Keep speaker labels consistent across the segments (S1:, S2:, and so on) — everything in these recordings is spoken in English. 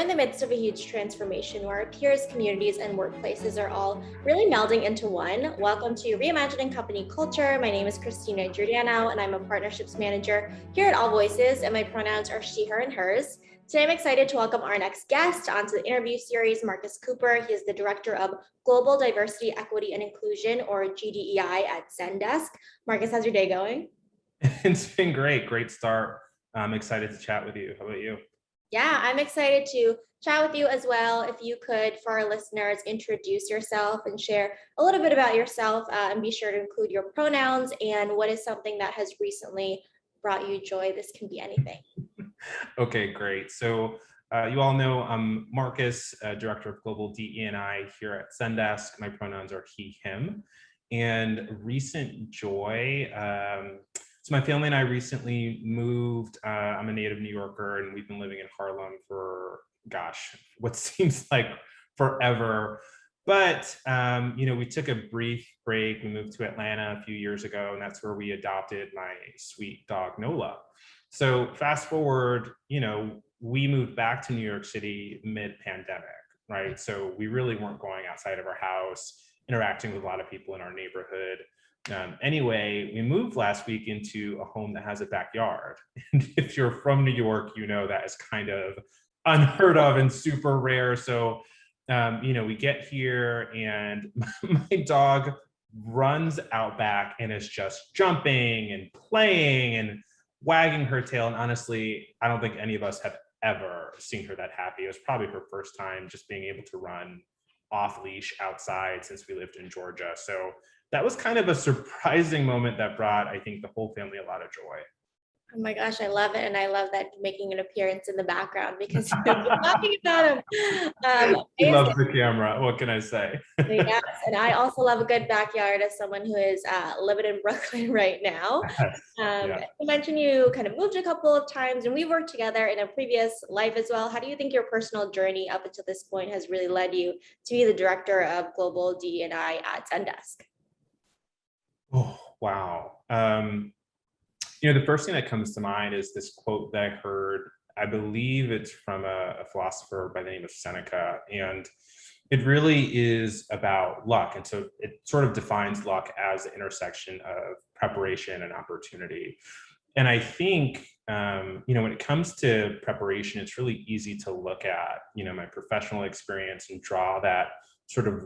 S1: in the midst of a huge transformation where our peers, communities, and workplaces are all really melding into one. Welcome to Reimagining Company Culture. My name is Christina Giordano, and I'm a partnerships manager here at AllVoices, and my pronouns are she, her, and hers. Today, I'm excited to welcome our next guest onto the interview series, Marcus Cooper. He is the Director of Global Diversity, Equity, and Inclusion, or GDEI at Zendesk. Marcus, how's your day going?
S2: It's been great. Great start. I'm excited to chat with you. How about you?
S1: Yeah, I'm excited to chat with you as well. If you could, for our listeners, introduce yourself and share a little bit about yourself, and be sure to include your pronouns and what is something that has recently brought you joy. This can be anything.
S2: Okay, great. So you all know I'm Marcus, Director of Global DE&I here at Zendesk. My pronouns are he, him. And recent joy, so my family and I recently moved. I'm a native New Yorker, and we've been living in Harlem for, gosh, what seems like forever. But, we took a brief break. We moved to Atlanta a few years ago, and that's where we adopted my sweet dog, Nola. So fast forward, we moved back to New York City mid-pandemic, right? So we really weren't going outside of our house, interacting with a lot of people in our neighborhood. Anyway, we moved last week into a home that has a backyard. And if you're from New York, that is kind of unheard of and super rare. So, we get here and my dog runs out back and is just jumping and playing and wagging her tail. And honestly, I don't think any of us have ever seen her that happy. It was probably her first time just being able to run off leash outside since we lived in Georgia. So that was kind of a surprising moment that brought, I think, the whole family a lot of joy.
S1: Oh my gosh, I love it. And I love that making an appearance in the background because you're talking about him.
S2: He loves the camera. What can I say?
S1: Yes, and I also love a good backyard as someone who is living in Brooklyn right now.
S2: Yeah.
S1: You mentioned you kind of moved a couple of times and we worked together in a previous life as well. How do you think your personal journey up until this point has really led you to be the Director of Global D&I at Zendesk?
S2: Oh, wow. The first thing that comes to mind is this quote that I heard. I believe it's from a philosopher by the name of Seneca, and it really is about luck. And so it sort of defines luck as the intersection of preparation and opportunity. And I think, when it comes to preparation, it's really easy to look at, my professional experience and draw that sort of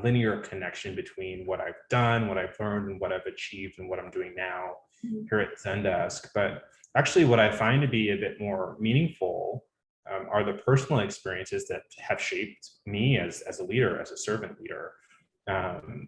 S2: linear connection between what I've done, what I've learned, and what I've achieved and what I'm doing now here at Zendesk. But actually what I find to be a bit more meaningful are the personal experiences that have shaped me as a leader, as a servant leader.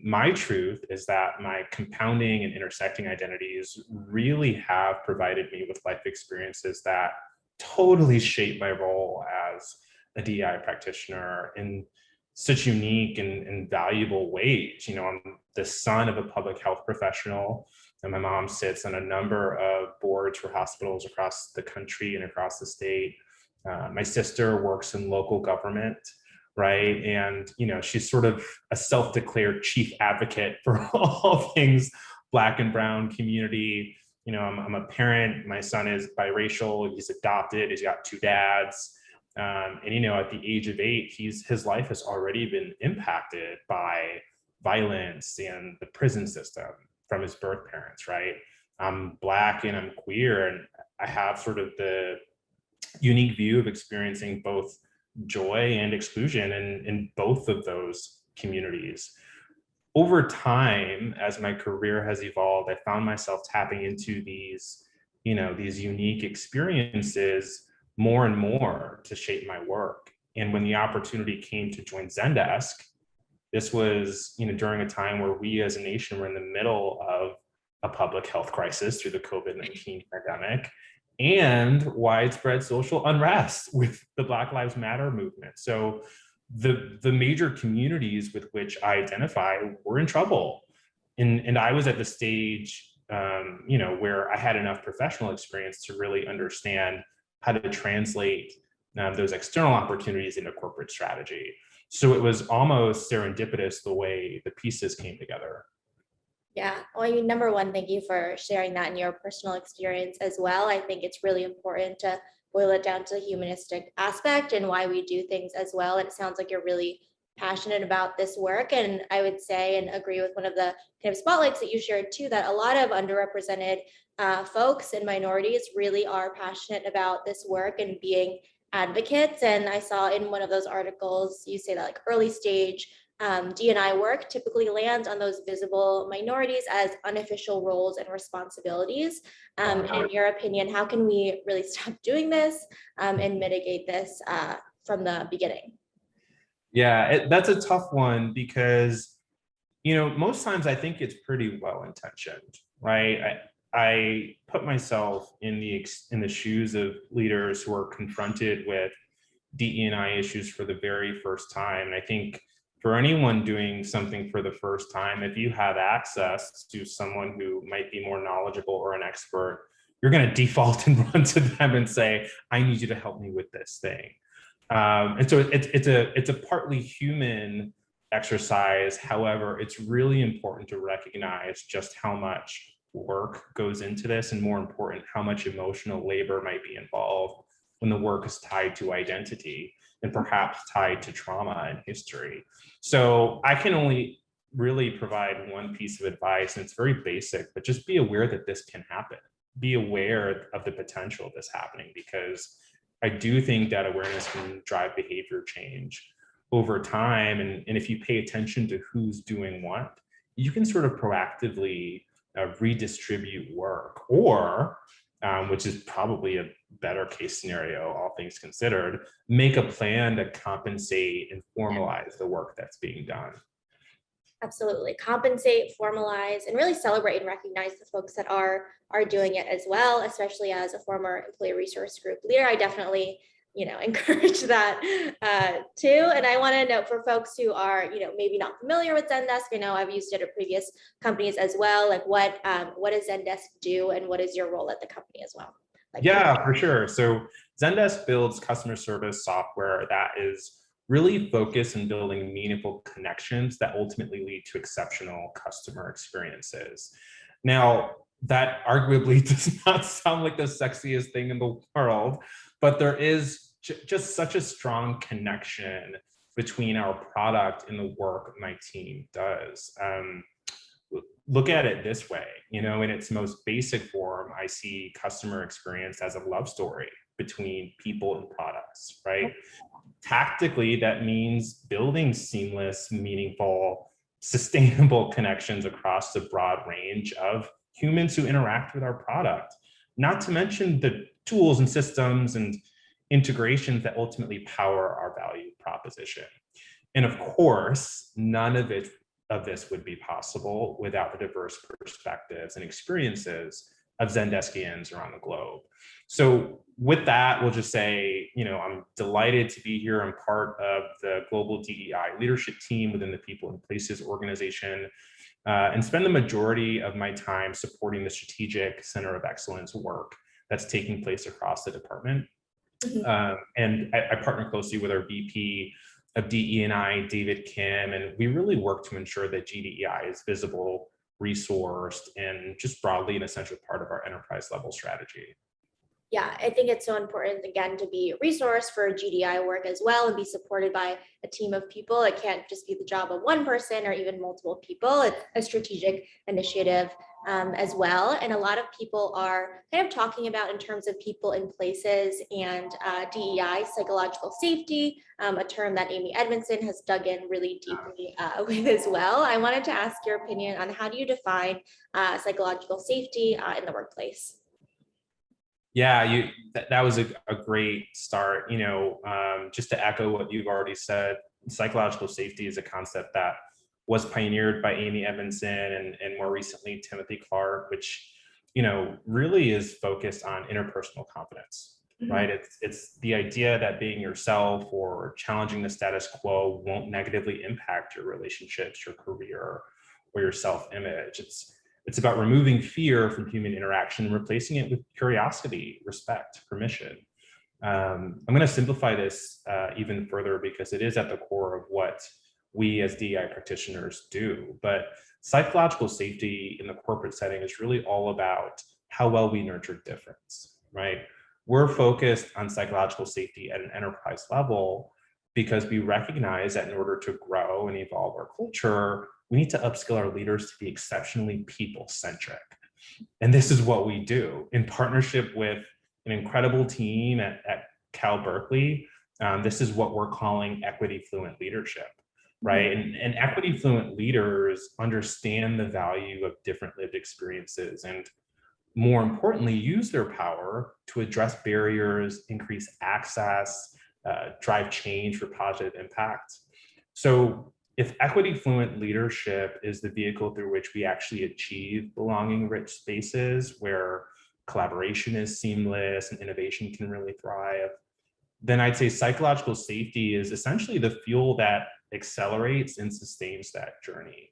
S2: My truth is that my compounding and intersecting identities really have provided me with life experiences that totally shape my role as a DEI practitioner in such unique and valuable ways. I'm the son of a public health professional, and my mom sits on a number of boards for hospitals across the country and across the state. My sister works in local government, right? And, she's sort of a self-declared chief advocate for all things Black and Brown community. I'm a parent. My son is biracial. He's adopted. He's got two dads. And at the age of 8, his life has already been impacted by violence and the prison system from his birth parents, right? I'm Black and I'm queer, and I have sort of the unique view of experiencing both joy and exclusion in both of those communities. Over time, as my career has evolved, I found myself tapping into these unique experiences more and more to shape my work. And when the opportunity came to join Zendesk, this was, during a time where we as a nation were in the middle of a public health crisis through the COVID-19 pandemic and widespread social unrest with the Black Lives Matter movement. So the major communities with which I identify were in trouble. And I was at the stage, where I had enough professional experience to really understand how to translate those external opportunities into corporate strategy. So it was almost serendipitous the way the pieces came together.
S1: Yeah. Well, number one, thank you for sharing that in your personal experience as well. I think it's really important to boil it down to the humanistic aspect and why we do things as well. And it sounds like you're really passionate about this work. And I would say and agree with one of the kind of spotlights that you shared too, that a lot of underrepresented folks and minorities really are passionate about this work and being advocates. And I saw in one of those articles, you say that like early stage D&I work typically lands on those visible minorities as unofficial roles and responsibilities. In your opinion, how can we really stop doing this and mitigate this from the beginning?
S2: Yeah, that's a tough one because, most times I think it's pretty well intentioned, right? I put myself in the shoes of leaders who are confronted with DE&I issues for the very first time. And I think for anyone doing something for the first time, if you have access to someone who might be more knowledgeable or an expert, you're going to default and run to them and say, I need you to help me with this thing. And so it's a partly human exercise. However, it's really important to recognize just how much work goes into this, and more important, how much emotional labor might be involved when the work is tied to identity and perhaps tied to trauma and history. So I can only really provide one piece of advice, and it's very basic, but just be aware that this can happen. Be aware of the potential of this happening, because I do think that awareness can drive behavior change over time. And if you pay attention to who's doing what, you can sort of proactively redistribute work, or which is probably a better case scenario, all things considered, make a plan to compensate and formalize the work that's being done.
S1: Absolutely. Compensate, formalize, and really celebrate and recognize the folks that are doing it as well, especially as a former employee resource group leader. I definitely, encourage that too. And I want to note for folks who are, maybe not familiar with Zendesk, I know I've used it at previous companies as well. Like what does Zendesk do, and what is your role at the company as well?
S2: Yeah, for sure. So Zendesk builds customer service software that is really focused on building meaningful connections that ultimately lead to exceptional customer experiences. Now, that arguably does not sound like the sexiest thing in the world, but there is just such a strong connection between our product and the work my team does. Look at it this way, in its most basic form, I see customer experience as a love story between people and products, right? Tactically, that means building seamless, meaningful, sustainable connections across the broad range of humans who interact with our product, not to mention the tools and systems and integrations that ultimately power our value proposition. And of course, none of this would be possible without the diverse perspectives and experiences of Zendeskians around the globe. So with that, we'll just say, I'm delighted to be here. I'm part of the global DEI leadership team within the People and Places organization, and spend the majority of my time supporting the strategic center of excellence work that's taking place across the department. And I partner closely with our VP of DE&I, David Kim, and we really work to ensure that GDEI is visible, resourced, and just broadly an essential part of our enterprise level strategy.
S1: Yeah, I think it's so important, again, to be a resource for GDI work as well and be supported by a team of people. It can't just be the job of one person or even multiple people. It's a strategic initiative as well. And a lot of people are kind of talking about, in terms of people in places and DEI, psychological safety, a term that Amy Edmondson has dug in really deeply with as well. I wanted to ask your opinion on how do you define psychological safety in the workplace?
S2: Yeah, that was a great start. Just to echo what you've already said, psychological safety is a concept that was pioneered by Amy Edmondson and more recently Timothy Clark, which really is focused on interpersonal confidence. Right? It's the idea that being yourself or challenging the status quo won't negatively impact your relationships, your career, or your self-image. It's about removing fear from human interaction and replacing it with curiosity, respect, permission. I'm going to simplify this even further because it is at the core of what we as DEI practitioners do. But psychological safety in the corporate setting is really all about how well we nurture difference, right? we're focused on psychological safety at an enterprise level because we recognize that in order to grow and evolve our culture, we need to upskill our leaders to be exceptionally people-centric. And this is what we do in partnership with an incredible team at Cal Berkeley. This is what we're calling equity fluent leadership, right? And equity fluent leaders understand the value of different lived experiences and, more importantly, use their power to address barriers, increase access, drive change for positive impact. So if equity fluent leadership is the vehicle through which we actually achieve belonging rich spaces where collaboration is seamless and innovation can really thrive, then I'd say psychological safety is essentially the fuel that accelerates and sustains that journey.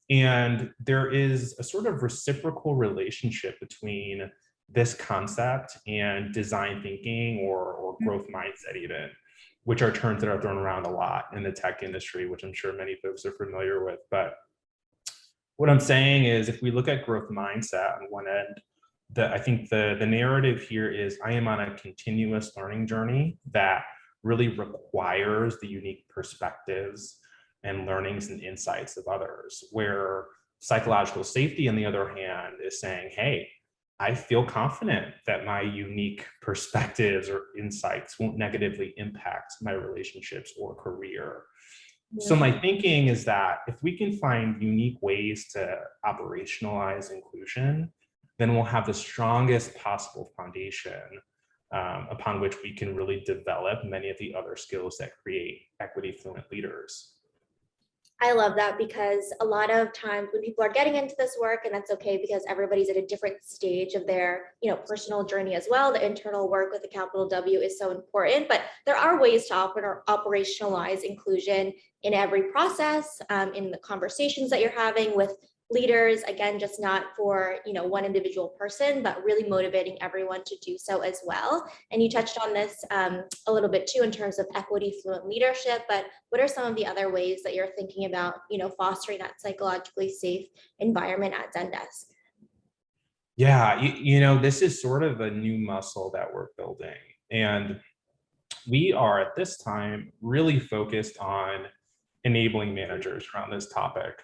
S2: And there is a sort of reciprocal relationship between this concept and design thinking or growth mindset even, which are terms that are thrown around a lot in the tech industry, which I'm sure many folks are familiar with. But what I'm saying is, if we look at growth mindset on one end, I think the narrative here is I am on a continuous learning journey that really requires the unique perspectives and learnings and insights of others, where psychological safety, on the other hand, is saying, hey, I feel confident that my unique perspectives or insights won't negatively impact my relationships or career. So my thinking is that if we can find unique ways to operationalize inclusion, then we'll have the strongest possible foundation upon which we can really develop many of the other skills that create equity fluent leaders.
S1: I love that, because a lot of times when people are getting into this work, and that's okay because everybody's at a different stage of their, personal journey as well. The internal work with a capital W is so important, but there are ways to operationalize inclusion in every process, in the conversations that you're having with leaders, again, just not for one individual person, but really motivating everyone to do so as well. And you touched on this a little bit too in terms of equity fluent leadership, but what are some of the other ways that you're thinking about fostering that psychologically safe environment at Zendesk?
S2: Yeah, this is sort of a new muscle that we're building, and we are at this time really focused on enabling managers around this topic.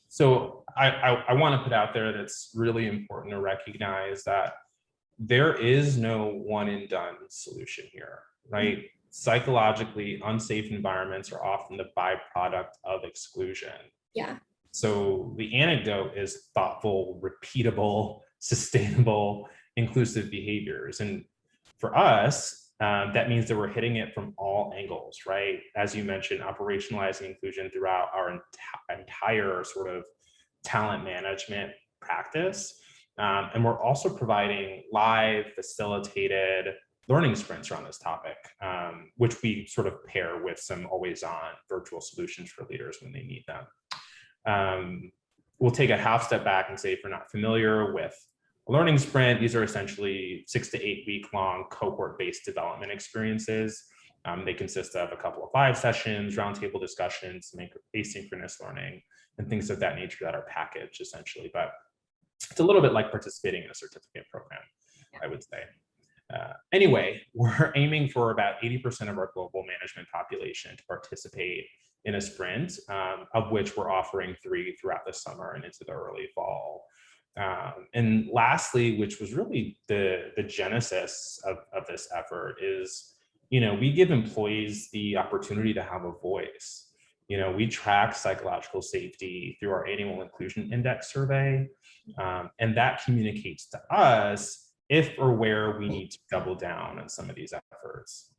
S2: So I want to put out there that's really important to recognize that there is no one and done solution here, right? Psychologically unsafe environments are often the byproduct of exclusion.
S1: Yeah.
S2: So the antidote is thoughtful, repeatable, sustainable, inclusive behaviors. And for us, that means that we're hitting it from all angles, right? As you mentioned, operationalizing inclusion throughout our entire sort of talent management practice. And we're also providing live, facilitated learning sprints around this topic, which we sort of pair with some always-on virtual solutions for leaders when they need them. We'll take a half step back and say, if you're not familiar with a learning sprint, these are essentially 6 to 8 week long cohort-based development experiences. They consist of a couple of live sessions, roundtable discussions, make asynchronous learning, and things of that nature that are packaged essentially. But it's a little bit like participating in a certificate program, I would say. Anyway, we're aiming for about 80% of our global management population to participate in a sprint, of which we're offering 3 throughout the summer and into the early fall. And lastly, which was really the genesis of this effort, is, we give employees the opportunity to have a voice. We track psychological safety through our annual inclusion index survey, and that communicates to us if or where we need to double down on some of these efforts.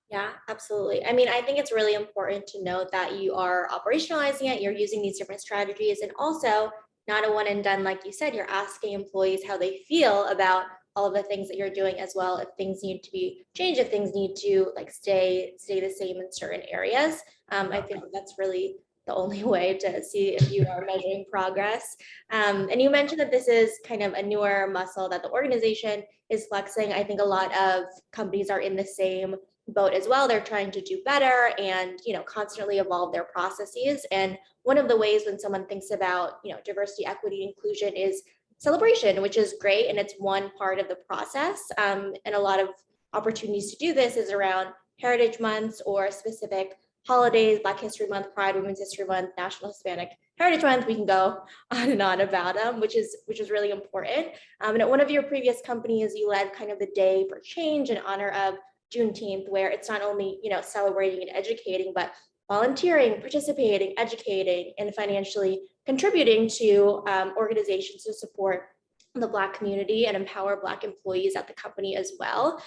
S1: Yeah, absolutely. I mean, I think it's really important to note that you are operationalizing it, you're using these different strategies, and also not a one and done, like you said, you're asking employees how they feel about all of the things that you're doing as well, if things need to be changed, if things need to stay the same in certain areas. I feel like that's really the only way to see if you are measuring progress. And you mentioned that this is kind of a newer muscle that the organization is flexing. I think a lot of companies are in the same boat as well. They're trying to do better and constantly evolve their processes. And one of the ways when someone thinks about diversity, equity, inclusion is celebration, which is great. And it's one part of the process. And a lot of opportunities to do this is around Heritage Months or specific holidays, Black History Month, Pride, Women's History Month, National Hispanic Heritage Month. We can go on and on about them, which is really important. And at one of your previous companies, you led kind of the Day for Change in honor of Juneteenth, where it's not only celebrating and educating, but volunteering, participating, educating, and financially contributing to organizations to support the Black community and empower Black employees at the company as well.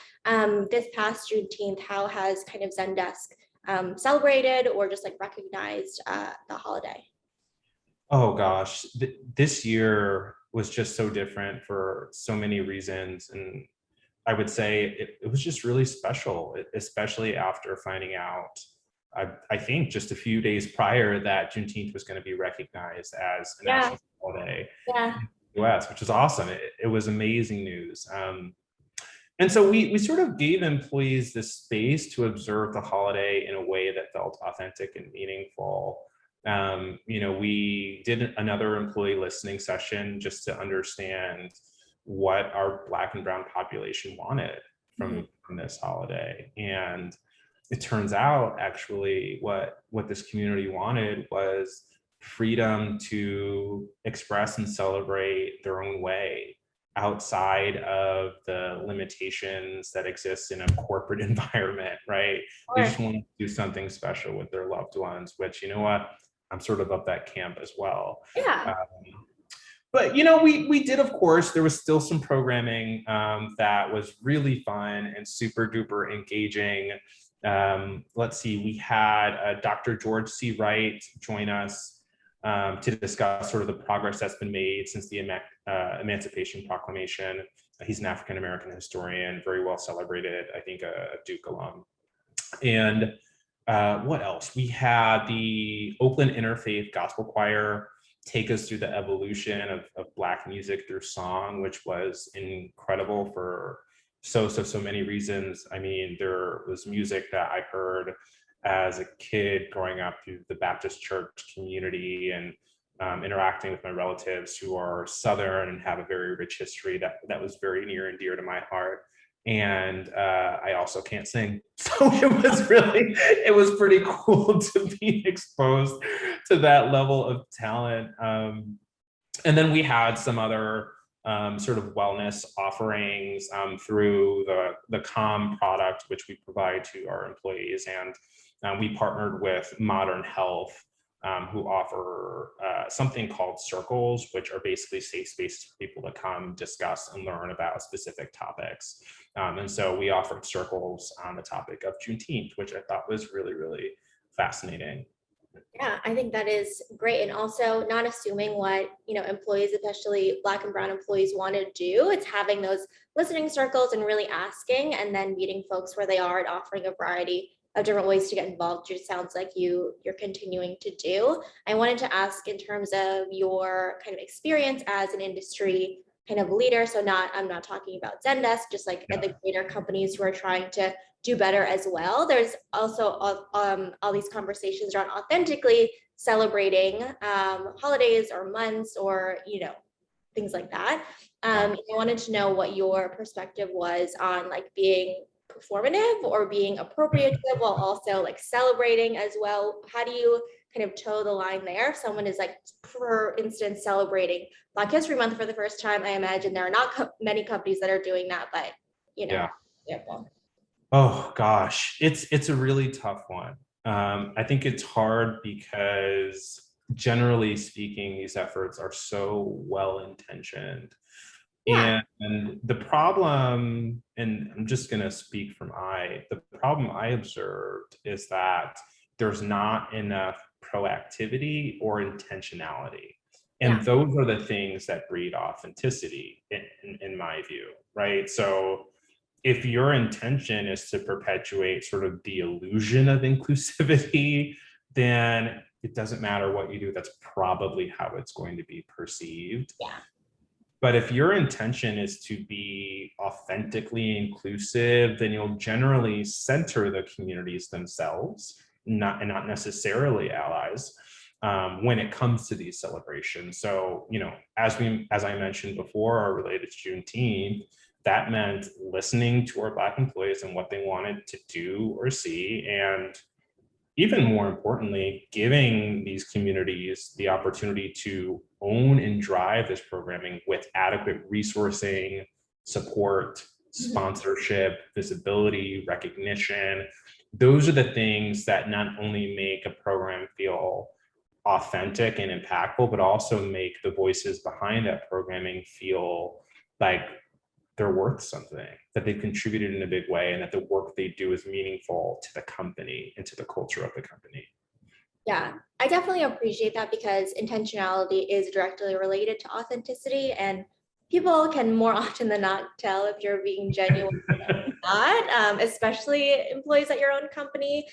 S1: This past Juneteenth, how has kind of Zendesk celebrated or just like recognized the holiday?
S2: Oh gosh, this year was just so different for so many reasons. And I would say it was just really special, especially after finding out, I think just a few days prior, that Juneteenth was going to be recognized as a national holiday in the US, which is awesome. It was amazing news. And so we sort of gave employees this space to observe the holiday in a way that felt authentic and meaningful. We did another employee listening session just to understand what our Black and Brown population wanted from this holiday. And it turns out actually what this community wanted was freedom to express and celebrate their own way outside of the limitations that exist in a corporate environment, right? They just want to do something special with their loved ones, which, you know what, I'm sort of that camp as well.
S1: Yeah.
S2: But we did, of course, there was still some programming that was really fun and super duper engaging. Let's see, we had Dr. George C. Wright join us to discuss sort of the progress that's been made since the Emancipation Proclamation. He's an African-American historian, very well celebrated, I think a Duke alum. And what else? We had the Oakland Interfaith Gospel Choir take us through the evolution of Black music through song, which was incredible for so many reasons. I mean, there was music that I heard as a kid growing up through the Baptist church community and interacting with my relatives who are Southern and have a very rich history that was very near and dear to my heart. And I also can't sing. So it was pretty cool to be exposed to that level of talent. And then we had some other sort of wellness offerings through the COM product, which we provide to our employees. And we partnered with Modern Health, who offer something called circles, which are basically safe spaces for people to come discuss and learn about specific topics. And so we offered circles on the topic of Juneteenth, which I thought was really, really fascinating.
S1: Yeah, I think that is great. And also not assuming what, employees, especially Black and Brown employees, want to do. It's having those listening circles and really asking, and then meeting folks where they are and offering a variety of different ways to get involved, which sounds like you're continuing to do. I wanted to ask in terms of your kind of experience as an industry kind of leader. So I'm not talking about Zendesk, just like at the greater companies who are trying to do better as well. There's also all these conversations around authentically celebrating holidays or months or things like that. I wanted to know what your perspective was on like being performative or being appropriative while also like celebrating as well. How do you kind of toe the line there? If someone is like, for instance, celebrating Black History Month for the first time, I imagine there are not many companies that are doing that, but
S2: Yeah. Oh gosh, it's a really tough one. I think it's hard because generally speaking, these efforts are so well-intentioned. Yeah. And the problem, and I'm just going to speak from the problem I observed is that there's not enough proactivity or intentionality. And those are the things that breed authenticity in my view, right? So if your intention is to perpetuate sort of the illusion of inclusivity, then it doesn't matter what you do. That's probably how it's going to be perceived.
S1: Yeah.
S2: But if your intention is to be authentically inclusive, then you'll generally center the communities themselves, not necessarily allies. when it comes to these celebrations. So, as I mentioned before, are related to Juneteenth, that meant listening to our Black employees and what they wanted to do or see, and even more importantly, giving these communities the opportunity to own and drive this programming with adequate resourcing, support, sponsorship, visibility, recognition. Those are the things that not only make a program feel authentic and impactful, but also make the voices behind that programming feel like they're worth something, that they've contributed in a big way, and that the work they do is meaningful to the company and to the culture of the company.
S1: Yeah, I definitely appreciate that because intentionality is directly related to authenticity, and people can more often than not tell if you're being genuine or not, especially employees at your own company.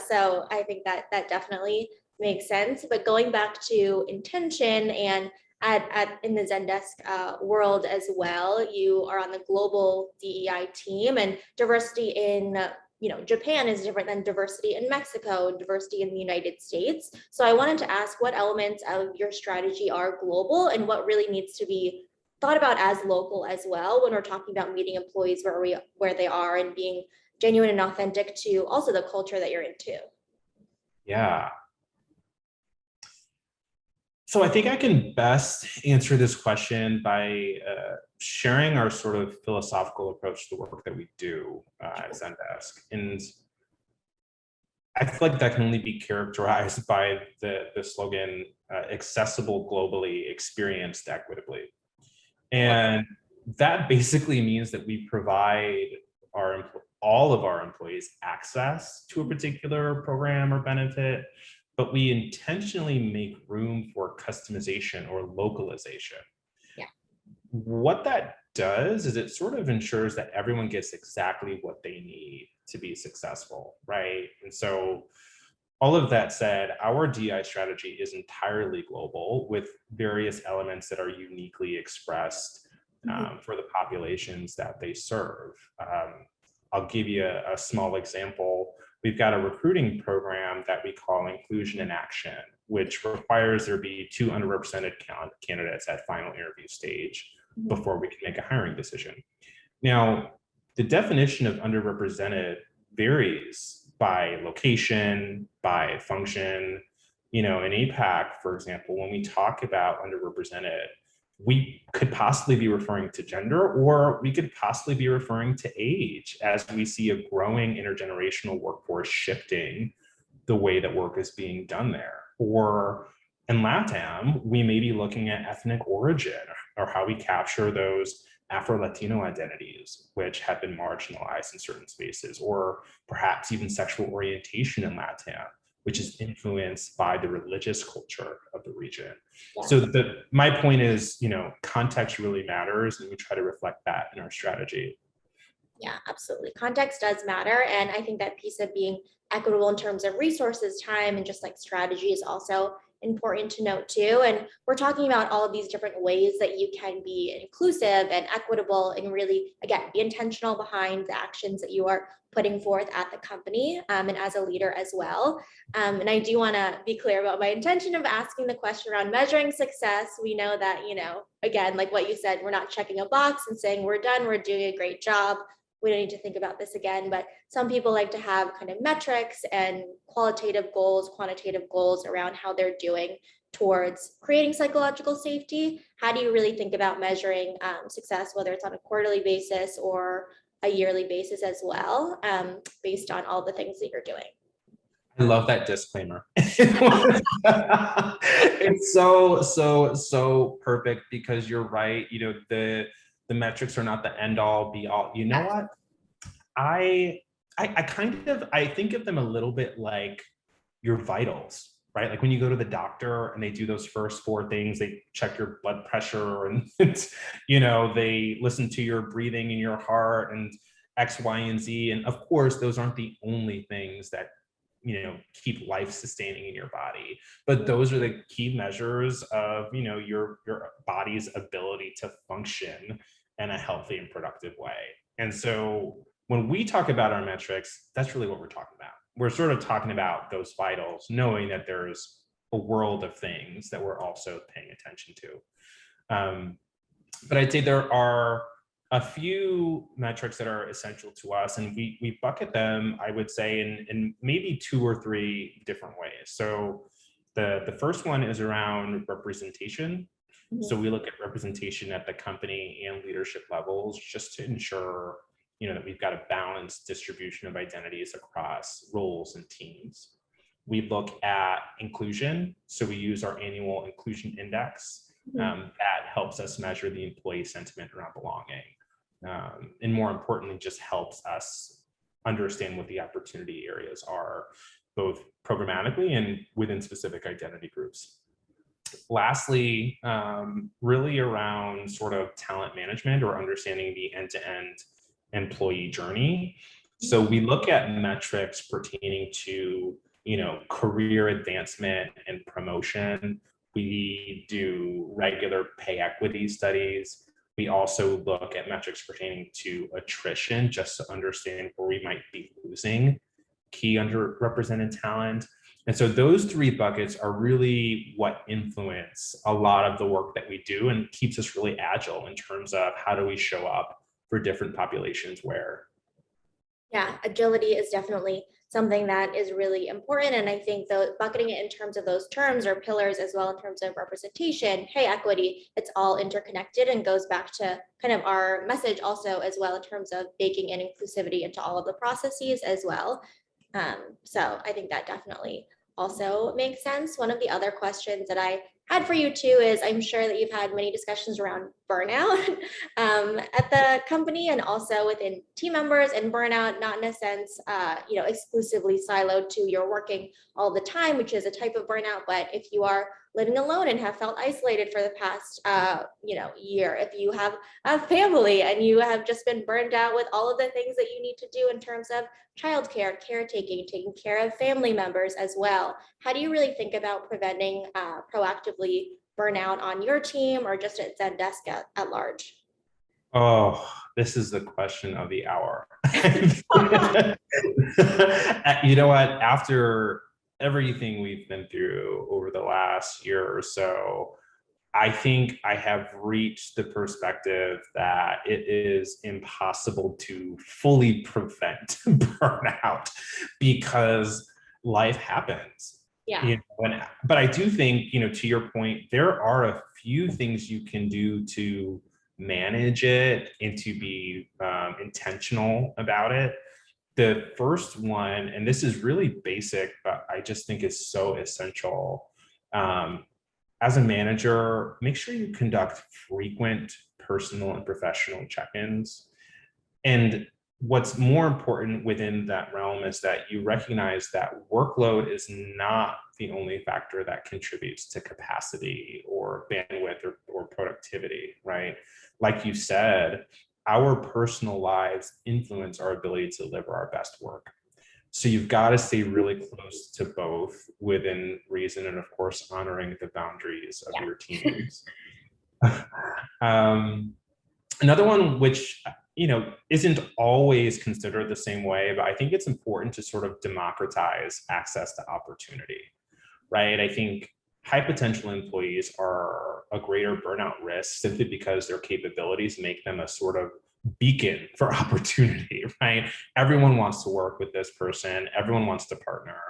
S1: So I think that that definitely makes sense. But going back to intention and in the Zendesk world as well, you are on the global DEI team, and diversity in Japan is different than diversity in Mexico, diversity in the United States. So I wanted to ask what elements of your strategy are global and what really needs to be thought about as local as well when we're talking about meeting employees where they are and being genuine and authentic to also the culture that you're into.
S2: Yeah. So I think I can best answer this question by sharing our sort of philosophical approach to the work that we do at Zendesk. And I feel like that can only be characterized by the slogan, accessible globally, experienced equitably. And that basically means that we provide all of our employees access to a particular program or benefit, but we intentionally make room for customization or localization.
S1: Yeah.
S2: What that does is it sort of ensures that everyone gets exactly what they need to be successful, right? And so all of that said, our DI strategy is entirely global with various elements that are uniquely expressed for the populations that they serve. I'll give you a small example. We've got a recruiting program that we call Inclusion in Action, which requires there be 2 underrepresented candidates at final interview stage before we can make a hiring decision. Now, the definition of underrepresented varies by location, by function. In APAC, for example, when we talk about underrepresented, we could possibly be referring to gender, or we could possibly be referring to age, as we see a growing intergenerational workforce shifting the way that work is being done there. Or in LATAM, we may be looking at ethnic origin or how we capture those Afro-Latino identities, which have been marginalized in certain spaces, or perhaps even sexual orientation in LATAM, which is influenced by the religious culture of the region. Yeah. So my point is, context really matters, and we try to reflect that in our strategy.
S1: Yeah, absolutely. Context does matter. And I think that piece of being equitable in terms of resources, time, and just like strategy is also important to note too. And we're talking about all of these different ways that you can be inclusive and equitable and really, again, be intentional behind the actions that you are putting forth at the company and as a leader as well. And I do want to be clear about my intention of asking the question around measuring success. We know that, again, like what you said, we're not checking a box and saying we're done, we're doing a great job. We don't need to think about this again, but some people like to have kind of metrics and qualitative goals, quantitative goals around how they're doing towards creating psychological safety. How do you really think about measuring success, whether it's on a quarterly basis or a yearly basis as well, based on all the things that you're doing?
S2: I love that disclaimer. It's so perfect, because you're right. The metrics are not the end all be all. You know what? I think of them a little bit like your vitals, right? Like when you go to the doctor and they do those first 4 things, they check your blood pressure and they listen to your breathing and your heart and X, Y, and Z. And of course, those aren't the only things that keep life sustaining in your body, but those are the key measures of your body's ability to function in a healthy and productive way. And so when we talk about our metrics, that's really what we're talking about. We're sort of talking about those vitals, knowing that there's a world of things that we're also paying attention to. But I'd say there are a few metrics that are essential to us, and we bucket them, I would say, in maybe 2 or 3 different ways. So the first one is around representation. So we look at representation at the company and leadership levels just to ensure, that we've got a balanced distribution of identities across roles and teams. We look at inclusion. So we use our annual inclusion index that helps us measure the employee sentiment around belonging. And more importantly, just helps us understand what the opportunity areas are, both programmatically and within specific identity groups. Lastly, really around sort of talent management or understanding the end-to-end employee journey. So we look at metrics pertaining to, career advancement and promotion. We do regular pay equity studies. We also look at metrics pertaining to attrition, just to understand where we might be losing key underrepresented talent. And so those 3 buckets are really what influence a lot of the work that we do and keeps us really agile in terms of how do we show up for different populations where.
S1: Yeah, agility is definitely something that is really important. And I think bucketing it in terms of those terms or pillars as well in terms of representation, pay equity, it's all interconnected and goes back to kind of our message also as well in terms of baking in inclusivity into all of the processes as well. So I think that definitely also makes sense. One of the other questions that I had for you too is I'm sure that you've had many discussions around burnout at the company and also within team members, and burnout not in a sense exclusively siloed to you're working all the time, which is a type of burnout, but if you are living alone and have felt isolated for the past year, if you have a family and you have just been burned out with all of the things that you need to do in terms of childcare, caretaking, taking care of family members as well. How do you really think about preventing proactively burnout on your team or just at Zendesk at large?
S2: Oh, this is the question of the hour. What? After everything we've been through over the last year or so, I think I have reached the perspective that it is impossible to fully prevent burnout because life happens.
S1: Yeah.
S2: But I do think, to your point, there are a few things you can do to manage it and to be intentional about it. The first one, and this is really basic, but I just think is so essential. As a manager, make sure you conduct frequent personal and professional check-ins. And what's more important within that realm is that you recognize that workload is not the only factor that contributes to capacity or bandwidth or productivity, right? Like you said, our personal lives influence our ability to deliver our best work. So you've got to stay really close to both within reason and, of course, honoring the boundaries of your teams. Another one, which isn't always considered the same way, but I think it's important to sort of democratize access to opportunity, right? I think high potential employees are a greater burnout risk simply because their capabilities make them a sort of beacon for opportunity, right? Everyone wants to work with this person. Everyone wants to partner.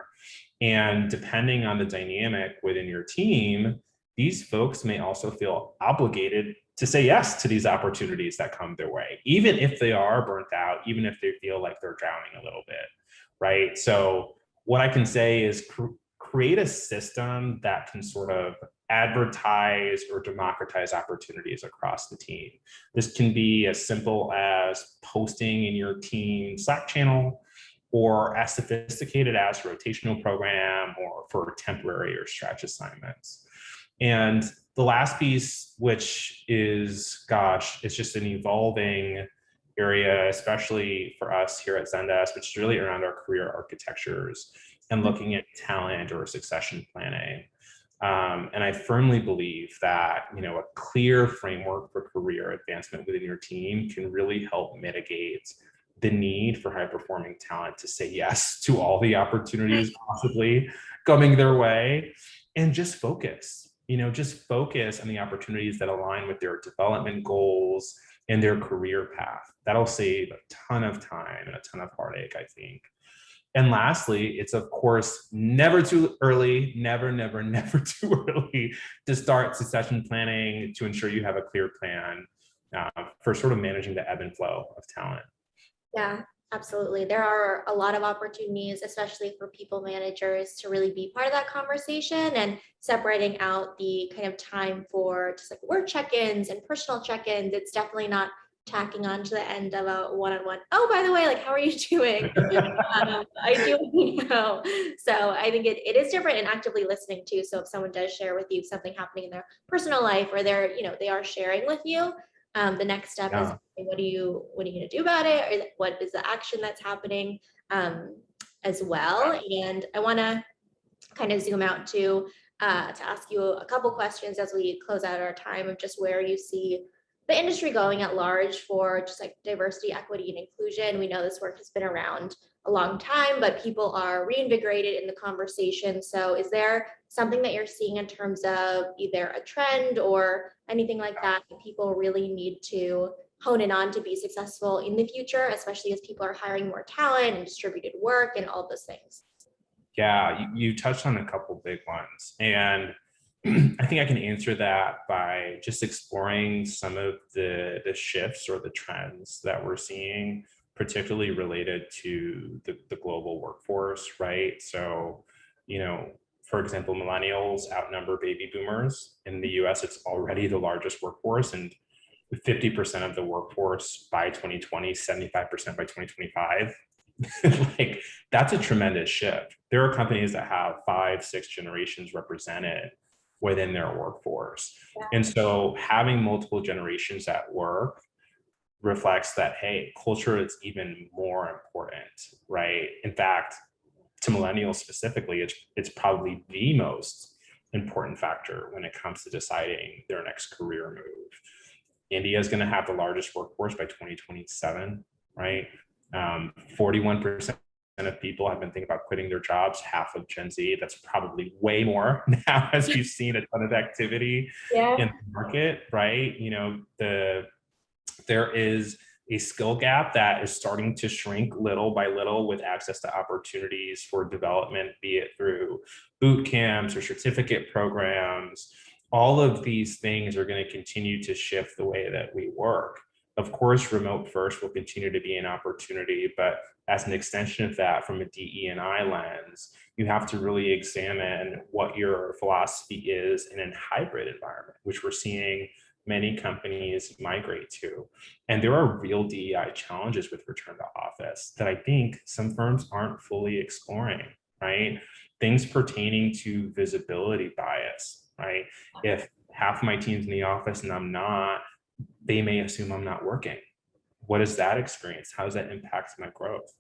S2: And depending on the dynamic within your team, these folks may also feel obligated to say yes to these opportunities that come their way, even if they are burnt out, even if they feel like they're drowning a little bit, right? So what I can say is create a system that can sort of advertise or democratize opportunities across the team. This can be as simple as posting in your team Slack channel, or as sophisticated as a rotational program or for temporary or stretch assignments. And the last piece, which is, it's just an evolving area, especially for us here at Zendesk, which is really around our career architectures and looking at talent or succession planning. And I firmly believe that, a clear framework for career advancement within your team can really help mitigate the need for high performing talent to say yes to all the opportunities possibly coming their way. and just focus, just focus on the opportunities that align with their development goals and their career path. That'll save a ton of time and a ton of heartache, I think. And lastly, it's of course never too early, never, never, never too early to start succession planning to ensure you have a clear plan for sort of managing the ebb and flow of talent.
S1: Yeah, absolutely. There are a lot of opportunities, especially for people managers, to really be part of that conversation and separating out the kind of time for just like work check-ins and personal check-ins. It's definitely not tacking on to the end of a one-on-one. Oh, by the way, like, how are you doing? I do, So I think it is different and actively listening too. So if someone does share with you something happening in their personal life, or they are sharing with you, the next step is,
S2: Yeah.
S1: what are you going to do about it, or what is the action that's happening, as well. And I want to kind of zoom out to ask you a couple questions as we close out our time, of just where you see the industry going at large for just like diversity, equity, and inclusion. We know this work has been around a long time, but people are reinvigorated in the conversation. So is there something that you're seeing in terms of either a trend or anything like that people really need to hone in on to be successful in the future, especially as people are hiring more talent and distributed work and all those things?
S2: Yeah, you touched on a couple big ones. And I think I can answer that by just exploring some of the shifts or the trends that we're seeing, particularly related to the global workforce, right? So, for example, millennials outnumber baby boomers. In the US, it's already the largest workforce, and 50% of the workforce by 2020, 75% by 2025. Like, that's a tremendous shift. There are companies that have 5, 6 generations represented within their workforce. And so having multiple generations at work reflects that, hey, culture is even more important, right? In fact, to millennials specifically, it's probably the most important factor when it comes to deciding their next career move. India is going to have the largest workforce by 2027, right? 41% of people have been thinking about quitting their jobs, half of Gen Z. That's probably way more now, as you've seen a ton of activity in the market, right? There is a skill gap that is starting to shrink little by little with access to opportunities for development, be it through boot camps or certificate programs. All of these things are going to continue to shift the way that we work. Of course, remote first will continue to be an opportunity, but as an extension of that, from a DE&I lens, you have to really examine what your philosophy is in a hybrid environment, which we're seeing many companies migrate to. And there are real DEI challenges with return to office that I think some firms aren't fully exploring, right? Things pertaining to visibility bias, right? If half my team's in the office and I'm not, they may assume I'm not working. What is that experience? How does that impact my growth?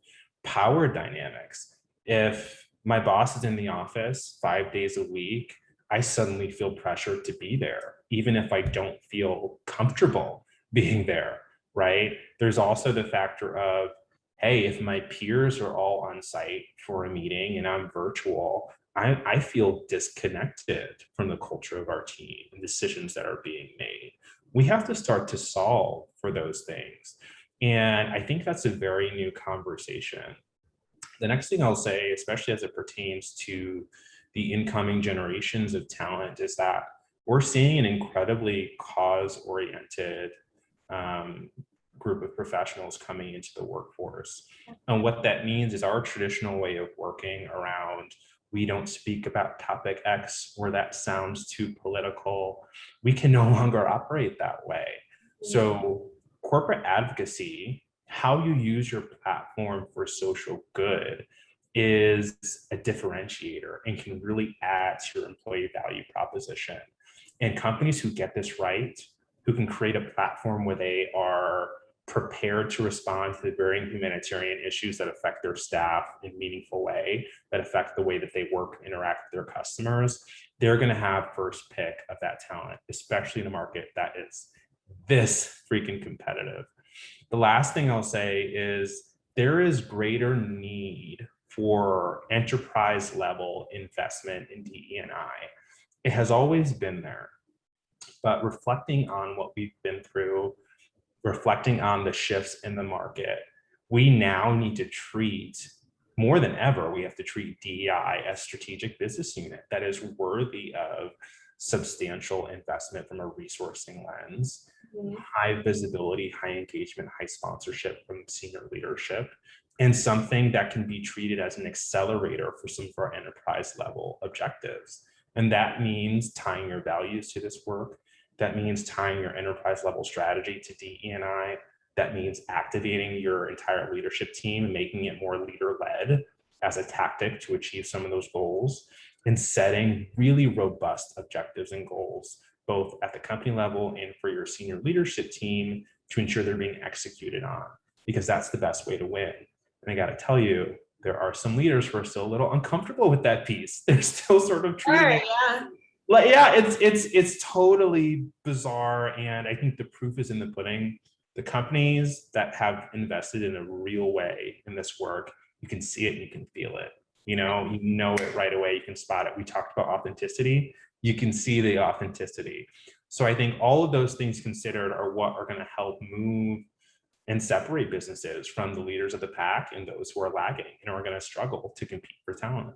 S2: Power dynamics. If my boss is in the office 5 days a week, I suddenly feel pressured to be there, even if I don't feel comfortable being there, right? There's also the factor of, hey, if my peers are all on site for a meeting and I'm virtual, I feel disconnected from the culture of our team and decisions that are being made. We have to start to solve for those things. And I think that's a very new conversation. The next thing I'll say, especially as it pertains to the incoming generations of talent, is that we're seeing an incredibly cause-oriented group of professionals coming into the workforce. And what that means is our traditional way of working around, we don't speak about topic X or that sounds too political, we can no longer operate that way. So corporate advocacy, how you use your platform for social good, is a differentiator and can really add to your employee value proposition. And companies who get this right, who can create a platform where they are prepared to respond to the varying humanitarian issues that affect their staff in a meaningful way, that affect the way that they work, interact with their customers, they're going to have first pick of that talent, especially in a market that is this freaking competitive. The last thing I'll say is there is greater need for enterprise level investment in DE&I. It has always been there. But reflecting on what we've been through, reflecting on the shifts in the market, we now need to treat, more than ever, we have to treat DEI as strategic business unit that is worthy of substantial investment from a resourcing lens, high visibility, high engagement, high sponsorship from senior leadership, and something that can be treated as an accelerator for some of our enterprise level objectives. And that means tying your values to this work. That means tying your enterprise level strategy to DE&I. That means activating your entire leadership team and making it more leader-led as a tactic to achieve some of those goals, and setting really robust objectives and goals, both at the company level and for your senior leadership team, to ensure they're being executed on, because that's the best way to win. And I got to tell you, there are some leaders who are still a little uncomfortable with that piece. They're still sort of treating it. Like, yeah, it's totally bizarre. And I think the proof is in the pudding. The companies that have invested in a real way in this work, you can see it and you can feel it. You know it right away. You can spot it. We talked about authenticity. You can see the authenticity. So I think all of those things considered are what are going to help move and separate businesses from the leaders of the pack and those who are lagging and are going to struggle to compete for talent.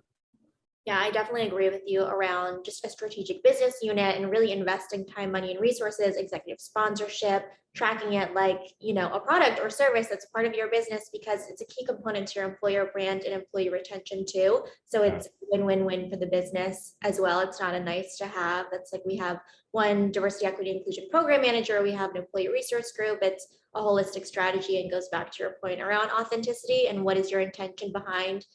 S1: Yeah, I definitely agree with you around just a strategic business unit and really investing time, money, and resources, executive sponsorship, tracking it like, a product or service that's part of your business, because it's a key component to your employer brand and employee retention too. So it's win-win-win for the business as well. It's not a nice to have. That's like, we have one diversity, equity, inclusion program manager, we have an employee resource group. It's a holistic strategy, and goes back to your point around authenticity and what is your intention behind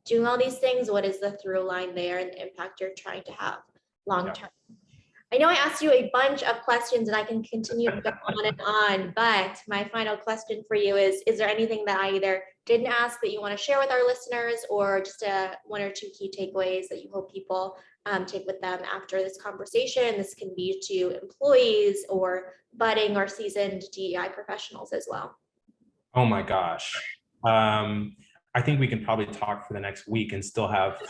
S1: doing all these things. What is the through line there and the impact you're trying to have long term? I know I asked you a bunch of questions and I can continue to go on and on, but my final question for you is there anything that I either didn't ask that you want to share with our listeners, or just one or two key takeaways that you hope people take with them after this conversation? This can be to employees or budding or seasoned DEI professionals as well.
S2: Oh my gosh. I think we can probably talk for the next week and still have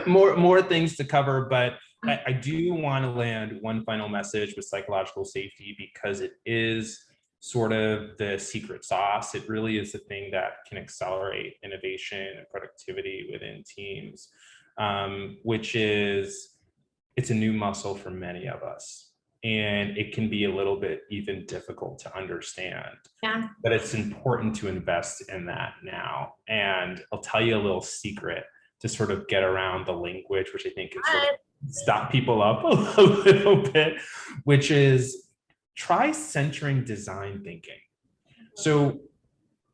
S2: more things to cover, but I do want to land one final message with psychological safety, because it is sort of the secret sauce. It really is the thing that can accelerate innovation and productivity within teams, which is, it's a new muscle for many of us. And it can be a little bit even difficult to understand.
S1: Yeah.
S2: But it's important to invest in that now. And I'll tell you a little secret to sort of get around the language, which I think can sort of stop people up a little bit, which is try centering design thinking. So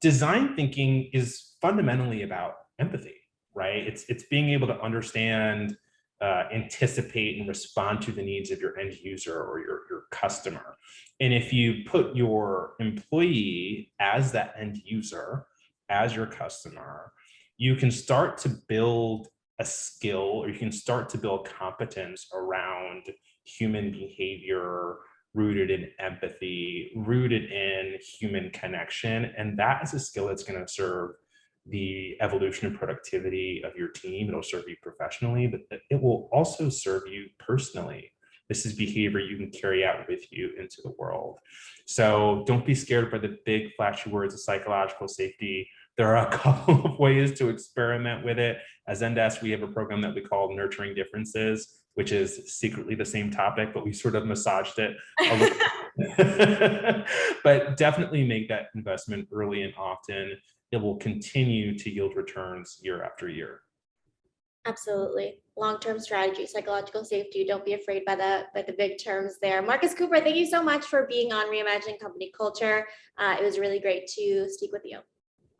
S2: design thinking is fundamentally about empathy, right? It's being able to understand, anticipate and respond to the needs of your end user or your customer. And if you put your employee as that end user, as your customer, you can start to build a skill, or you can start to build competence around human behavior, rooted in empathy, rooted in human connection. And that is a skill that's going to serve the evolution and productivity of your team. It'll serve you professionally, but it will also serve you personally. This is behavior you can carry out with you into the world. So don't be scared by the big flashy words of psychological safety. There are a couple of ways to experiment with it. At Zendesk, we have a program that we call Nurturing Differences, which is secretly the same topic, but we sort of massaged it a little. But definitely make that investment early and often. It will continue to yield returns year after year.
S1: Absolutely. Long-term strategy, psychological safety. Don't be afraid by the big terms there. Marcus Cooper, thank you so much for being on Reimagining Company Culture. It was really great to speak with you.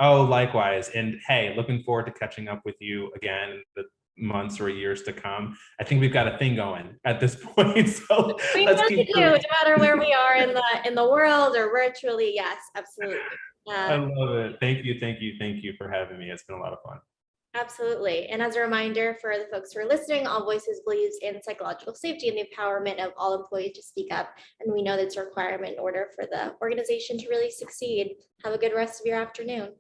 S2: Oh, likewise. And hey, looking forward to catching up with you again in the months or years to come. I think we've got a thing going at this point. So
S1: we really do, no matter where we are in the world or virtually. Yes, absolutely.
S2: I love it. Thank you for having me. It's been a lot of fun.
S1: Absolutely. And as a reminder for the folks who are listening, AllVoices believes in psychological safety and the empowerment of all employees to speak up. And we know that's a requirement in order for the organization to really succeed. Have a good rest of your afternoon.